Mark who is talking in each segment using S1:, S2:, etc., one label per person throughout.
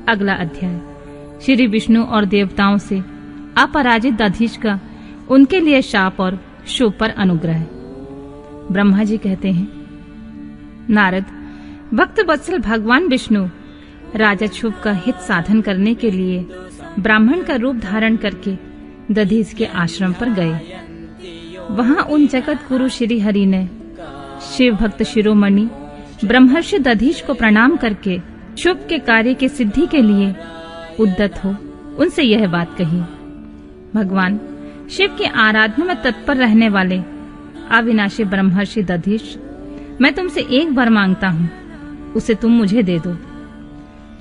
S1: अगला अध्याय। श्री विष्णु और देवताओं से अपराजित दधीच का उनके लिए शाप और शुभ पर अनुग्रह। ब्रह्मा जी कहते हैं, नारद, भक्त वत्सल भगवान विष्णु राजा शुभ का हित साधन करने के लिए ब्राह्मण का रूप धारण करके दधीच के आश्रम पर गए। वहां उन जगत गुरु श्री हरि ने शिव भक्त शिरोमणि ब्रह्मर्षि दधीच को प्रणाम करके शुभ के कार्य की सिद्धि के लिए उद्यत हो उनसे यह बात कही। भगवान शिव की आराधना में तत्पर रहने वाले अविनाशी ब्रह्मर्षि दधीच, मैं तुमसे एक वर मांगता हूँ, उसे तुम मुझे दे दो।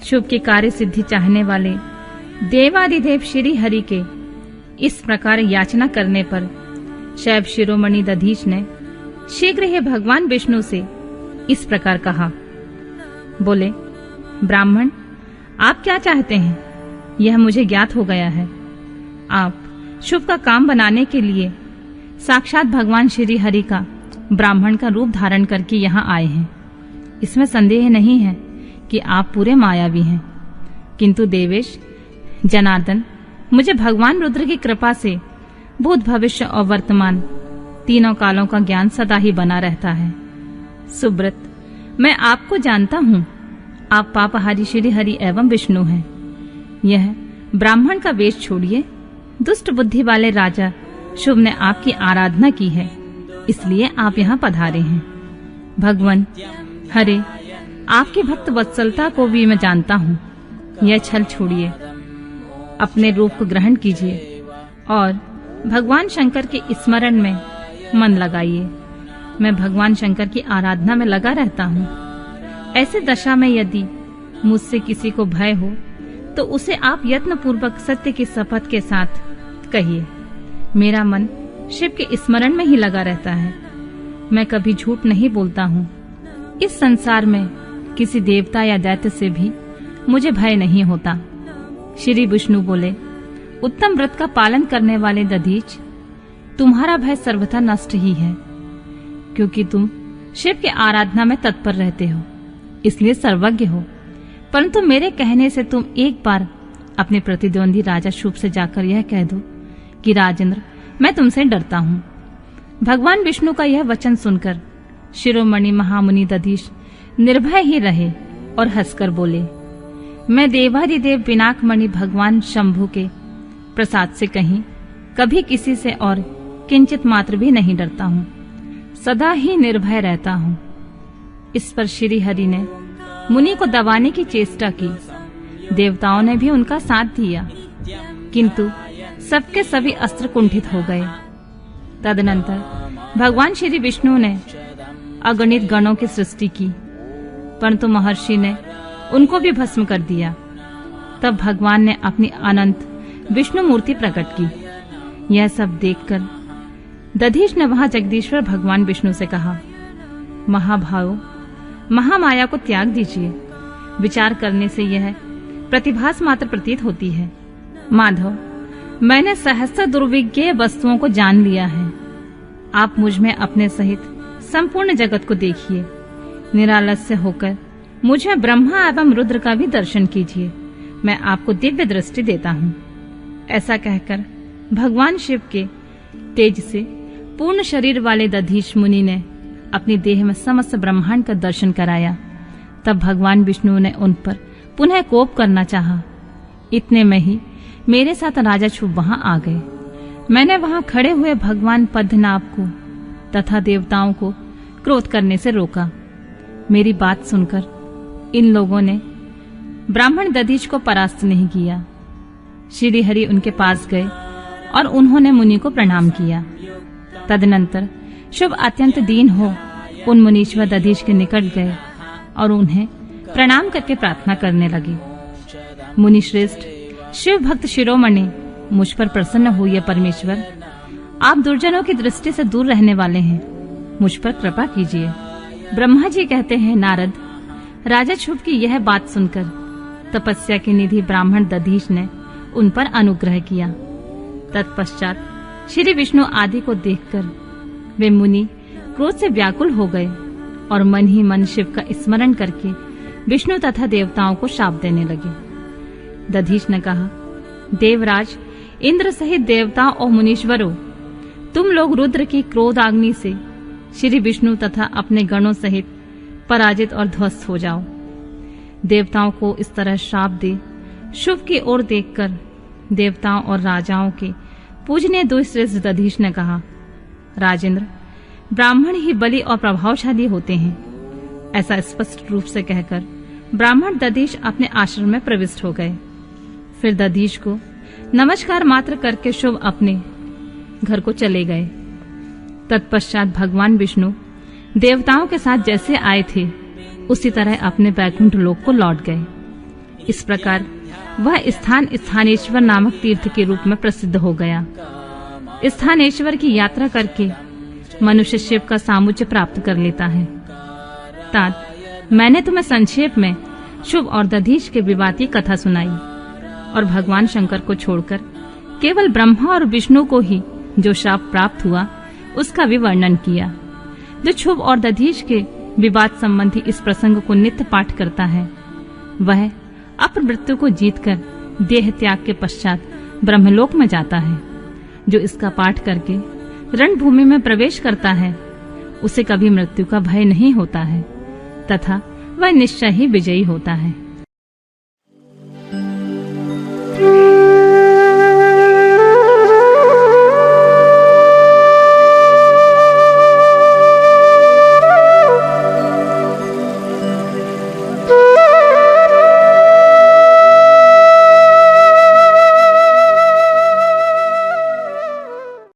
S1: शुभ की कार्य सिद्धि चाहने वाले देवादिदेव श्री हरि के इस प्रकार याचना करने पर शैव शिरोमणि दधीच ने शीघ्र ही भगवान विष्णु से इस प्रकार कहा। बोले, ब्राह्मण, आप क्या चाहते हैं, यह मुझे ज्ञात हो गया है। आप शुभ का काम बनाने के लिए साक्षात भगवान श्री हरि का ब्राह्मण का रूप धारण करके यहाँ आए हैं। इसमें संदेह नहीं है कि आप पूरे मायावी हैं, किंतु देवेश जनार्दन, मुझे भगवान रुद्र की कृपा से भूत भविष्य और वर्तमान तीनों कालों का ज्ञान सदा ही बना रहता है। सुब्रत, मैं आपको जानता हूँ, आप पापहारी श्री हरि एवं विष्णु हैं। यह ब्राह्मण का वेश छोड़िए, दुष्ट बुद्धि वाले राजा शुभ ने आपकी आराधना की है, इसलिए आप यहाँ पधारे हैं। भगवान हरे, आपकी भक्त वत्सलता को भी मैं जानता हूँ। यह छल छोड़िए, अपने रूप को ग्रहण कीजिए और भगवान शंकर के स्मरण में मन लगाइए। मैं भगवान शंकर की आराधना में लगा रहता हूँ। ऐसे दशा में यदि मुझसे किसी को भय हो तो उसे आप यत्न पूर्वक सत्य की शपथ के साथ कहिए। मेरा मन शिव के स्मरण में ही लगा रहता है। मैं कभी झूठ नहीं बोलता हूँ। इस संसार में किसी देवता या दैत्य से भी मुझे भय नहीं होता। श्री विष्णु बोले, उत्तम व्रत का पालन करने वाले दधीच, तुम्हारा भय सर्वथा नष्ट ही है, क्योंकि तुम शिव के आराधना में तत्पर रहते हो, इसलिए सर्वज्ञ हो। परंतु मेरे कहने से तुम एक बार अपने प्रतिद्वंदी राजा शुभ से जाकर यह कह दो कि राजेंद्र, मैं तुमसे डरता हूँ। भगवान विष्णु का यह वचन सुनकर शिरोमणि महामुनि दधीच निर्भय ही रहे और हंसकर बोले, मैं देवादिदेव पिनाकमणि भगवान शंभु के प्रसाद से कहीं कभी किसी से और किंचित मात्र भी नहीं डरता हूँ, सदा ही निर्भय रहता हूँ। इस पर श्री हरि ने मुनि को दबाने की चेष्टा की। देवताओं ने भी उनका साथ दिया, किंतु सबके सभी अस्त्र कुंठित हो गए। तदनंतर भगवान श्री विष्णु ने अगणित गणों की सृष्टि की, परंतु महर्षि ने उनको भी भस्म कर दिया। तब भगवान ने अपनी अनंत विष्णु मूर्ति प्रकट की। यह सब देखकर दधीच ने वहां जगदीश्वर भगवान विष्णु से कहा, महाभावो, महामाया को त्याग दीजिए। विचार करने से यह प्रतिभास मात्र प्रतीत होती है। माधव, मैंने सहस्त्र दुर्विज्ञेय वस्तुओं को जान लिया है। आप मुझ में अपने सहित संपूर्ण जगत को देखिए। निरालस्य होकर मुझ में ब्रह्मा एवं रुद्र का भी दर्शन कीजिए। मैं आपको दिव्य दृष्टि देता हूँ। ऐसा कहकर भगवान शिव के तेज से पूर्ण शरीर वाले दधीच मुनि ने अपनी देह में समस्त ब्रह्मांड का दर्शन कराया। तब भगवान विष्णु ने उन पर पुनः कोप करना चाहा। इतने में ही मेरे साथ राजा शुभ वहां आ गए। मैंने वहां खड़े हुए भगवान पद्मनाभ को तथा देवताओं को क्रोध करने से रोका। मेरी बात सुनकर इन लोगों ने ब्राह्मण दधीच को परास्त नहीं किया। श्री हरि उनके पास गए और उन्होंने मुनि को प्रणाम किया। तदनंतर शुभ अत्यंत दीन हो उन मुनीश्वर दधीच के निकट गए और उन्हें प्रणाम करके प्रार्थना करने लगे। मुनि श्रेष्ठ, शिव भक्त शिरोमणि, मुझ पर प्रसन्न हुए परमेश्वर। आप दुर्जनों की दृष्टि से दूर रहने वाले हैं, मुझ पर कृपा कीजिए। ब्रह्मा जी कहते हैं, नारद, राजा शुभ की यह बात सुनकर तपस्या के निधि ब्राह्मण दधीच ने उन पर अनुग्रह किया। तत्पश्चात श्री विष्णु आदि को देखकर वे मुनि क्रोध से व्याकुल हो गए और मन ही मन शिव का स्मरण करके विष्णु तथा देवताओं को शाप देने लगे। दधीच ने कहा, देवराज, इंद्र सहित देवताओं और मुनीश्वरों, तुम लोग रुद्र की क्रोधाग्नि से श्री विष्णु तथा अपने गणों सहित पराजित और ध्वस्त हो जाओ। देवताओं को इस तरह श्राप दे शुभ की ओर देखकर देवताओं और राजाओं के पूजनीय दुष्श्रेष्ठ दधीच ने कहा, राजेंद्र, ब्राह्मण ही बलि और प्रभावशाली होते हैं। ऐसा स्पष्ट रूप से कहकर ब्राह्मण दधीच अपने आश्रम में प्रविष्ट हो गए। फिर दधीच को नमस्कार मात्र करके शुभ अपने घर को चले गए। तत्पश्चात भगवान विष्णु देवताओं के साथ जैसे आए थे उसी तरह अपने वैकुंठ लोक को लौट गए। इस प्रकार वह स्थान स्थानेश्वर नामक तीर्थ के रूप में प्रसिद्ध हो गया। स्थानेश्वर की यात्रा करके मनुष्य शिव का सामुज्य प्राप्त कर लेता है। तात, मैंने तुम्हें संक्षेप में शुभ और दधीच के विवाद की कथा सुनाई और भगवान शंकर को छोड़कर केवल ब्रह्मा और विष्णु को ही जो शाप प्राप्त हुआ उसका भी वर्णन किया। जो शुभ और दधीच के विवाद संबंधी इस प्रसंग को नित्य पाठ करता है वह अपमृत्यु को जीतकर देह त्याग के पश्चात ब्रह्मलोक में जाता है। जो इसका पाठ करके रणभूमि में प्रवेश करता है उसे कभी मृत्यु का भय नहीं होता है तथा वह निश्चय ही विजयी होता है।